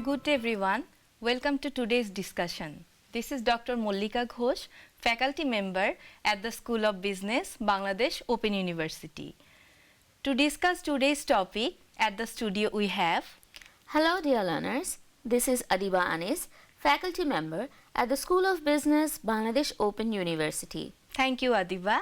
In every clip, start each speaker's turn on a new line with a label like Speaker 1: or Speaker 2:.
Speaker 1: Good everyone, welcome to today's discussion. This is Dr. Mollika Ghosh, faculty member at the School of Business, Bangladesh Open University. To discuss today's topic, at the studio we have
Speaker 2: Hello dear learners, this is Adiba Anis, faculty member at the School of Business, Bangladesh Open University.
Speaker 1: Thank you Adiba.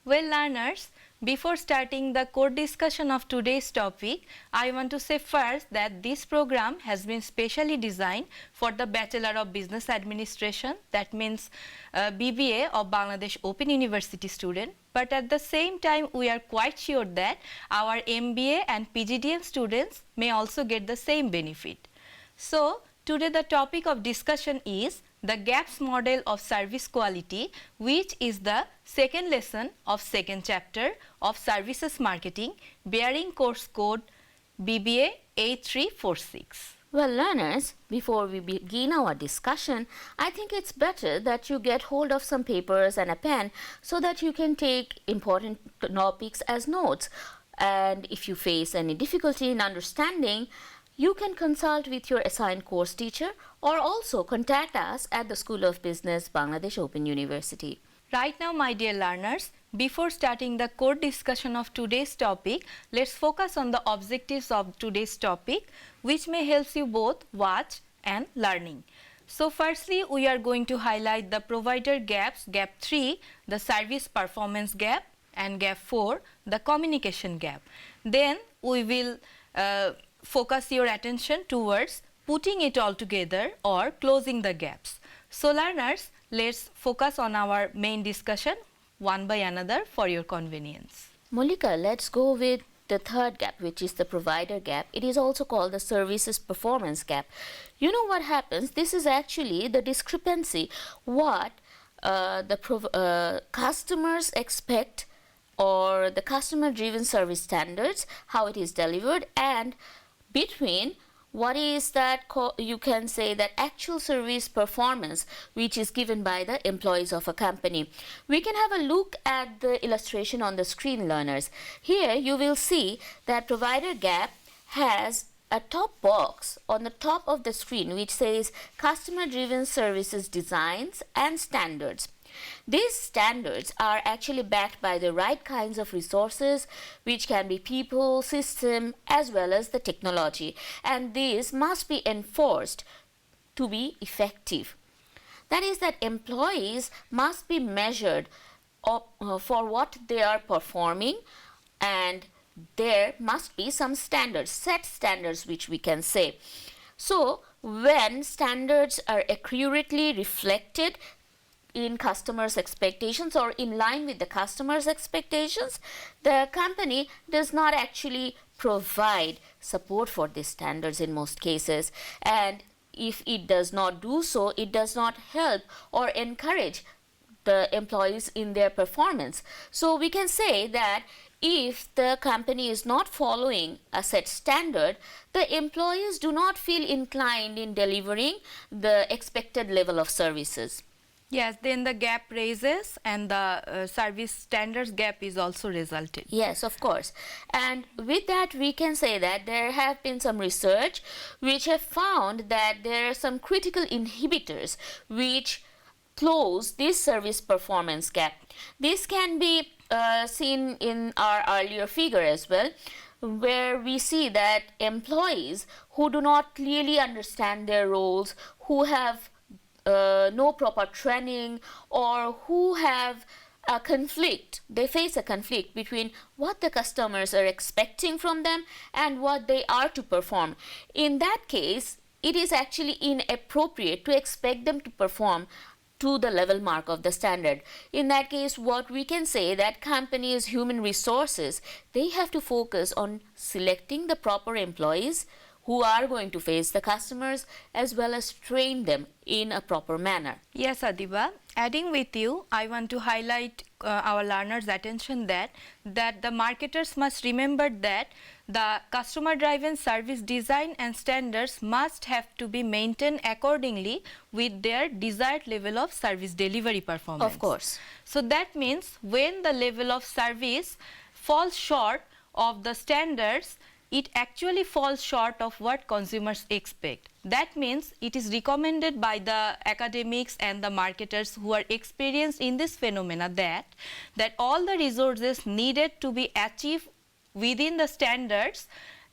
Speaker 1: Well learners, before starting the core discussion of today's topic, I want to say first that this program has been specially designed for the Bachelor of Business Administration, that means BBA of Bangladesh Open University student. But at the same time, we are quite sure that our MBA and PGDM students may also get the same benefit. So, today the topic of discussion is the GAPS model of service quality, which is the second lesson of second chapter of services marketing, bearing course code BBA 8346.
Speaker 2: Well learners, before we begin our discussion, I think it's better that you get hold of some papers and a pen so that you can take important topics as notes. And if you face any difficulty in understanding, you can consult with your assigned course teacher or also contact us at the School of Business, Bangladesh Open University.
Speaker 1: Right now, my dear learners, before starting the core discussion of today's topic, let's focus on the objectives of today's topic, which may help you both watch and learning. So, firstly, we are going to highlight the provider gaps, gap 3, the service performance gap, and gap 4, the communication gap. Then, we will focus your attention towards putting it all together or closing the gaps. So learners, let's focus on our main discussion one by another for your convenience.
Speaker 2: Mollika, let's go with the third gap, which is the provider gap. It is also called the services performance gap. You know what happens? This is actually the discrepancy what customers expect, or the customer driven service standards, how it is delivered, and between what is that you can say that actual service performance which is given by the employees of a company. We can have a look at the illustration on the screen, learners. Here you will see that provider gap has a top box on the top of the screen which says customer driven services designs and standards. These standards are actually backed by the right kinds of resources, which can be people, system, as well as the technology, and these must be enforced to be effective. That is that employees must be measured for what they are performing, and there must be some standards, set standards which we can say. So, when standards are accurately reflected in customers' expectations or in line with the customers' expectations, the company does not actually provide support for these standards in most cases. And if it does not do so, it does not help or encourage the employees in their performance. So we can say that if the company is not following a set standard, the employees do not feel inclined in delivering the expected level of services.
Speaker 1: Yes, then the gap raises and the service standards gap is also resulted.
Speaker 2: Yes, of course. And with that, we can say that there have been some research which have found that there are some critical inhibitors which close this service performance gap. This can be seen in our earlier figure as well, where we see that employees who do not clearly understand their roles, who have no proper training, or who have a conflict, they face a conflict between what the customers are expecting from them and what they are to perform. In that case, it is actually inappropriate to expect them to perform to the level mark of the standard. In that case, what we can say that companies' human resources, they have to focus on selecting the proper employees who are going to face the customers as well as train them in a proper manner.
Speaker 1: Yes, Adiba. Adding with you, I want to highlight our learners' attention that the marketers must remember that the customer-driven service design and standards must have to be maintained accordingly with their desired level of service delivery performance.
Speaker 2: Of course.
Speaker 1: So that means when the level of service falls short of the standards, it actually falls short of what consumers expect. That means it is recommended by the academics and the marketers who are experienced in this phenomena that all the resources needed to be achieved within the standards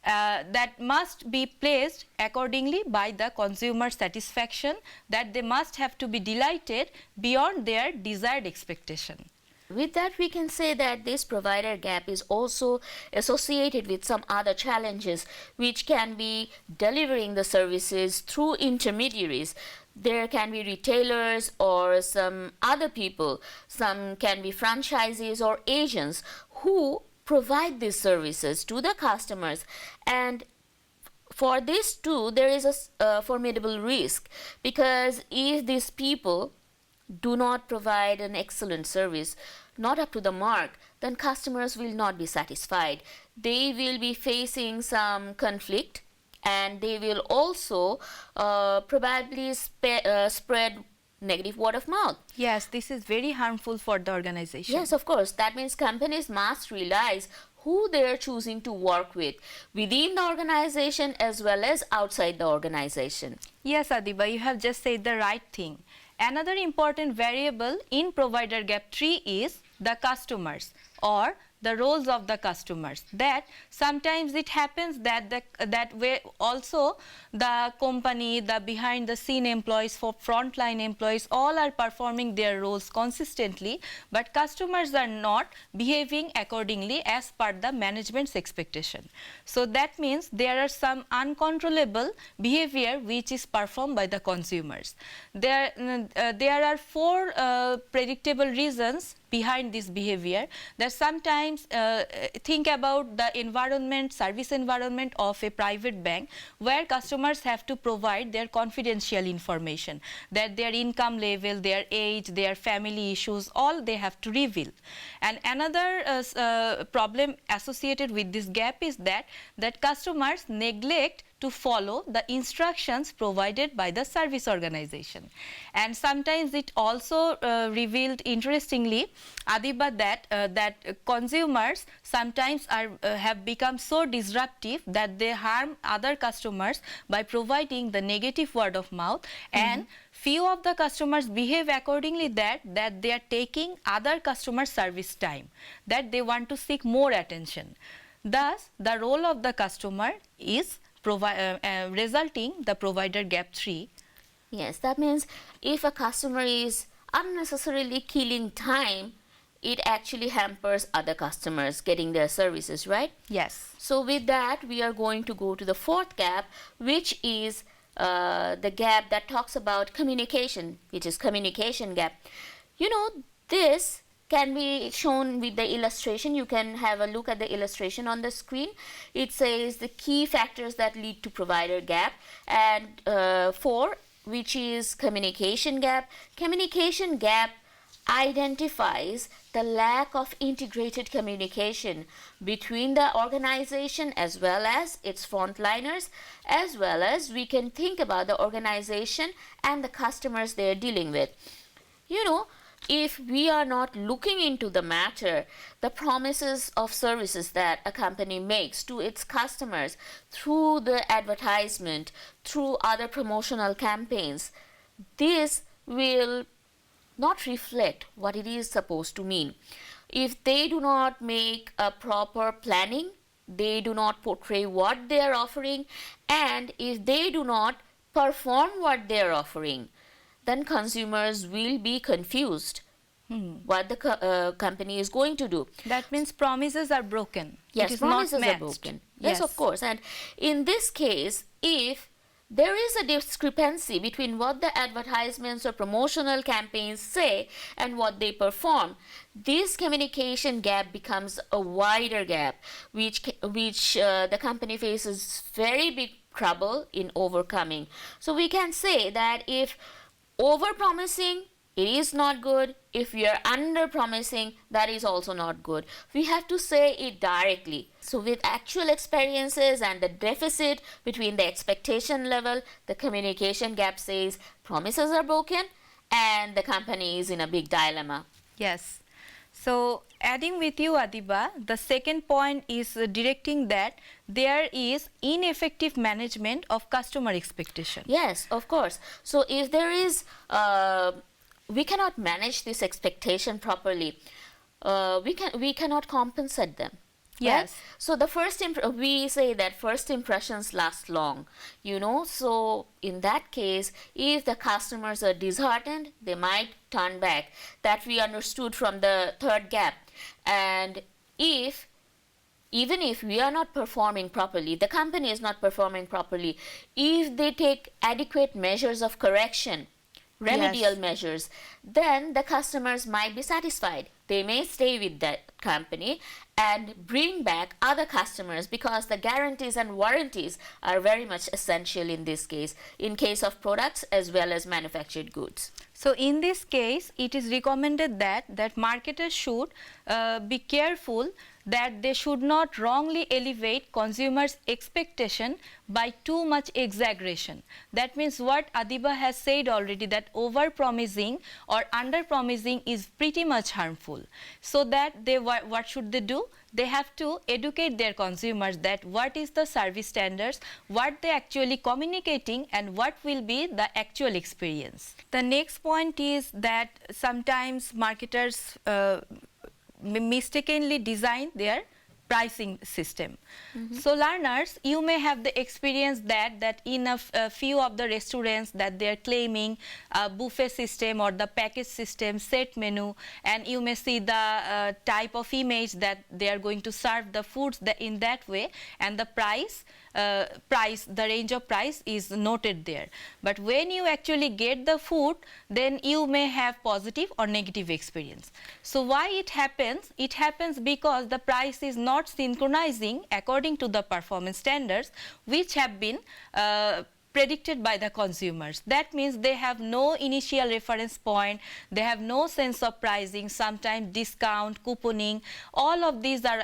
Speaker 1: that must be placed accordingly by the consumer satisfaction, that they must have to be delighted beyond their desired expectation.
Speaker 2: With that, we can say that this provider gap is also associated with some other challenges, which can be delivering the services through intermediaries. There can be retailers or some other people, some can be franchisees or agents who provide these services to the customers, and for this too there is a formidable risk, because if these people do not provide an excellent service, not up to the mark, then customers will not be satisfied. They will be facing some conflict, and they will also probably spread negative word of mouth.
Speaker 1: Yes, this is very harmful for the organization.
Speaker 2: Yes, of course. That means companies must realize who they are choosing to work with within the organization as well as outside the organization.
Speaker 1: Yes, Adiba, you have just said the right thing. Another important variable in provider gap tree is the customers, or the roles of the customers. That sometimes it happens that way also the company, the behind the scene employees, for frontline employees, all are performing their roles consistently, but customers are not behaving accordingly as per the management's expectation. So that means there are some uncontrollable behavior which is performed by the consumers. There are four predictable reasons behind this behavior. That sometimes think about the environment, service environment of a private bank, where customers have to provide their confidential information, that their income level, their age, their family issues, all they have to reveal. And another problem associated with this gap is that customers neglect to follow the instructions provided by the service organization. And sometimes it also revealed interestingly, Adiba, that consumers sometimes have become so disruptive that they harm other customers by providing the negative word of mouth, and few of the customers behave accordingly, that they are taking other customer service time, that they want to seek more attention. Thus, the role of the customer is resulting the provider gap 3.
Speaker 2: Yes, that means if a customer is unnecessarily killing time, it actually hampers other customers getting their services, right?
Speaker 1: Yes.
Speaker 2: So with that, we are going to go to the fourth gap, which is the gap that talks about communication, which is communication gap. You know, this can be shown with the illustration. You can have a look at the illustration on the screen. It says the key factors that lead to provider gap, and 4, which is communication gap. Communication gap identifies the lack of integrated communication between the organization as well as its frontliners, as well as we can think about the organization and the customers they are dealing with. You know, if we are not looking into the matter, the promises of services that a company makes to its customers through the advertisement, through other promotional campaigns, this will not reflect what it is supposed to mean. If they do not make a proper planning, they do not portray what they are offering, and if they do not perform what they are offering, then consumers will be confused what the company is going to do.
Speaker 1: That means promises are broken.
Speaker 2: Yes,
Speaker 1: it is
Speaker 2: promises
Speaker 1: not
Speaker 2: are
Speaker 1: matched.
Speaker 2: broken. Yes, of course. And in this case, if there is a discrepancy between what the advertisements or promotional campaigns say and what they perform, this communication gap becomes a wider gap, which the company faces very big trouble in overcoming. So we can say that if over-promising, it is not good. If we are under-promising, that is also not good. We have to say it directly. So with actual experiences and the deficit between the expectation level, the communication gap says promises are broken and the company is in a big dilemma.
Speaker 1: Yes. So adding with you, Adiba, the second point is directing that there is ineffective management of customer expectation.
Speaker 2: Yes, of course. So if there is, we cannot manage this expectation properly. We cannot compensate them. Right?
Speaker 1: Yes.
Speaker 2: So the we say that first impressions last long, you know. So in that case, if the customers are disheartened, they might turn back. That we understood from the third gap. And even if we are not performing properly, the company is not performing properly, if they take adequate measures of correction, remedial measures, then the customers might be satisfied. They may stay with that company and bring back other customers, because the guarantees and warranties are very much essential in this case, in case of products as well as manufactured goods.
Speaker 1: So in this case, it is recommended that marketers should be careful that they should not wrongly elevate consumers' expectation by too much exaggeration. That means what Adiba has said already, that over promising or under promising is pretty much harmful. So that they, what should they do? They have to educate their consumers that what is the service standards, what they actually communicating, and what will be the actual experience. The next point is that sometimes marketers mistakenly design their pricing system. So learners, you may have the experience that in a few of the restaurants that they are claiming a buffet system or the package system, set menu, and you may see the type of image that they are going to serve the foods in that way, and the the range of price is noted there. But when you actually get the food, then you may have positive or negative experience. So why it happens? It happens because the price is not synchronizing according to the performance standards which have been predicted by the consumers. That means they have no initial reference point, they have no sense of pricing, sometimes discount, couponing. All of these are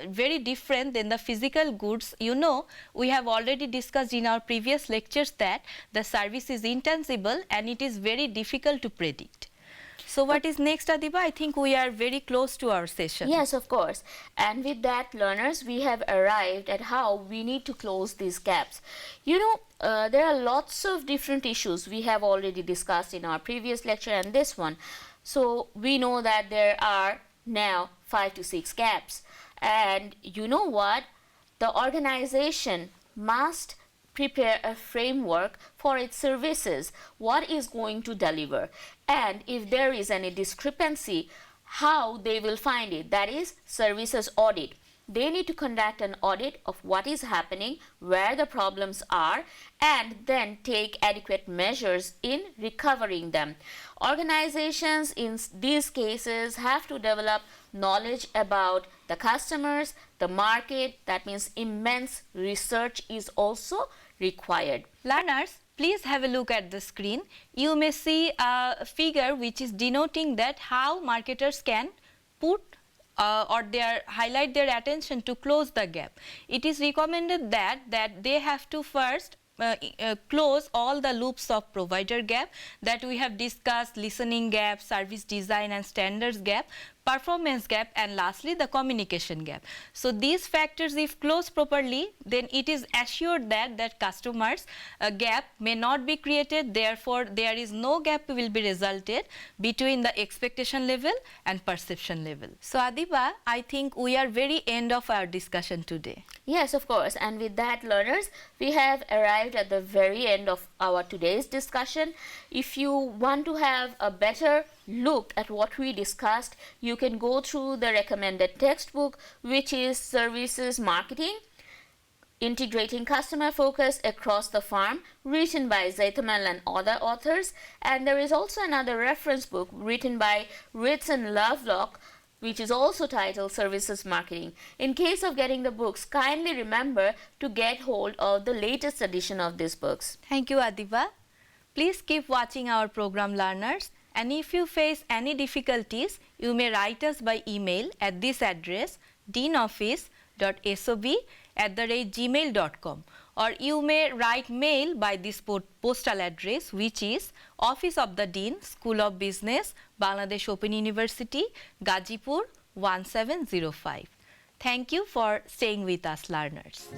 Speaker 1: very different than the physical goods. You know, we have already discussed in our previous lectures that the service is intangible and it is very difficult to predict. So what is next, Adiba? I think we are very close to our session.
Speaker 2: Yes, of course. And with that, learners, we have arrived at how we need to close these gaps. You know, there are lots of different issues we have already discussed in our previous lecture and this one. So we know that there are now 5 to 6 gaps. And you know what? The organization must prepare a framework for its services, what is going to deliver, and if there is any discrepancy, how they will find it. That is services audit. They need to conduct an audit of what is happening, where the problems are, and then take adequate measures in recovering them. Organizations in these cases have to develop knowledge about the customers, the market. That means immense research is also required.
Speaker 1: Learners, please have a look at the screen. You may see a figure which is denoting that how marketers can put or highlight their attention to close the gap. It is recommended that they have to first close all the loops of provider gap that we have discussed: listening gap, service design and standards gap, performance gap, and lastly the communication gap. So these factors if closed properly, then it is assured that customers gap may not be created, therefore there is no gap will be resulted between the expectation level and perception level. So Adiba, I think we are very end of our discussion today.
Speaker 2: Yes, of course, and with that, learners, we have arrived at the very end of our today's discussion. If you want to have a better look at what we discussed, you can go through the recommended textbook, which is Services Marketing, Integrating Customer Focus Across the Firm, written by Himel and other authors. And there is also another reference book written by Ritz and Lovelock, which is also titled Services Marketing. In case of getting the books, kindly remember to get hold of the latest edition of these books.
Speaker 1: Thank you, Adiba. Please keep watching our program, learners. And if you face any difficulties, you may write us by email at this address deanoffice.sob@gmail.com, or you may write mail by this postal address, which is Office of the Dean, School of Business, Bangladesh Open University, Gazipur, 1705. Thank you for staying with us, learners.